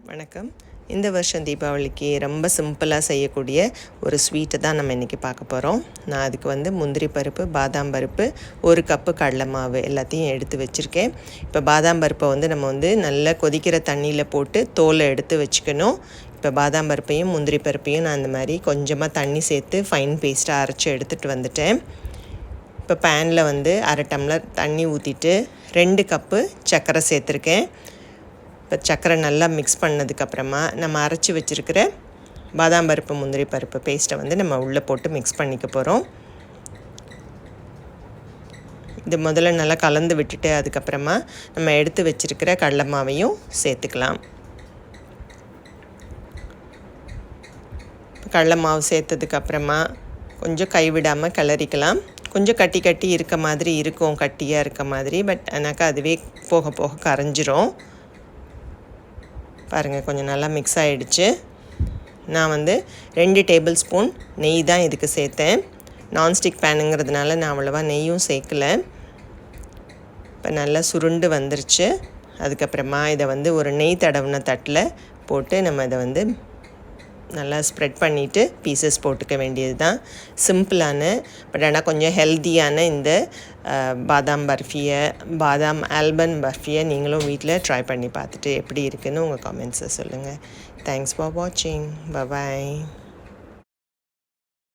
வணக்கம். இந்த வருஷம் தீபாவளிக்கு ரொம்ப சிம்பிளாக செய்யக்கூடிய ஒரு ஸ்வீட்டை தான் நம்ம இன்றைக்கி பார்க்க போகிறோம். நான் அதுக்கு முந்திரி பருப்பு, பாதாம் பருப்பு, 1 கப்பு கடலை மாவு எல்லாத்தையும் எடுத்து வச்சுருக்கேன். இப்போ பாதாம் பருப்பை நம்ம நல்லா கொதிக்கிற தண்ணியில் போட்டு தோலை எடுத்து வச்சுக்கணும். இப்போ பாதாம் பருப்பையும் முந்திரி பருப்பையும் நான் அந்த மாதிரி கொஞ்சமாக தண்ணி சேர்த்து ஃபைன் பேஸ்ட்டாக அரைச்சி எடுத்துகிட்டு வந்துட்டேன். இப்போ பேனில் 1/2 டம்ளர் தண்ணி ஊற்றிட்டு 2 கப்பு சர்க்கரை சேர்த்துருக்கேன். இப்போ சர்க்கரை நல்லா மிக்ஸ் பண்ணதுக்கப்புறமா நம்ம அரைச்சி வச்சுருக்கிற பாதாம் பருப்பு முந்திரி பருப்பு பேஸ்ட்டை நம்ம உள்ளே போட்டு மிக்ஸ் பண்ணிக்க போகிறோம். இது முதல்ல நல்லா கலந்து விட்டுட்டு அதுக்கப்புறமா நம்ம எடுத்து வச்சுருக்கிற கடலை மாவையும் சேர்த்துக்கலாம். கடலை மாவு சேர்த்ததுக்கப்புறமா கொஞ்சம் கைவிடாமல் கிளறிக்கலாம். கொஞ்சம் கட்டி கட்டி இருக்க மாதிரி இருக்கும், கட்டியாக இருக்க மாதிரி. பட் ஆனாக்கா அதுவே போக போக கரைஞ்சிரும். பாருங்கள், கொஞ்சம் நல்லா மிக்ஸ் ஆகிடுச்சு. நான் 2 டேபிள் ஸ்பூன் நெய் தான் இதுக்கு சேர்த்தேன். நான்ஸ்டிக் பேனுங்கிறதுனால நான் அவ்வளோவா நெய்யும் சேர்க்கலை. இப்போ நல்லா சுருண்டு வந்துருச்சு. அதுக்கப்புறமா இதை ஒரு நெய் தடவின தட்டில் போட்டு நம்ம இதை நல்லா ஸ்ப்ரெட் பண்ணிவிட்டு பீசஸ் போட்டுக்க வேண்டியது தான். சிம்பிளான பட் ஆனால் கொஞ்சம் ஹெல்த்தியான இந்த பாதாம் ஆல்மண்ட் பர்ஃபியை நீங்களும் வீட்டில் ட்ரை பண்ணி பார்த்துட்டு எப்படி இருக்குன்னு உங்கள் கமெண்ட்ஸை சொல்லுங்கள். தேங்க்ஸ் ஃபார் வாட்சிங். பை.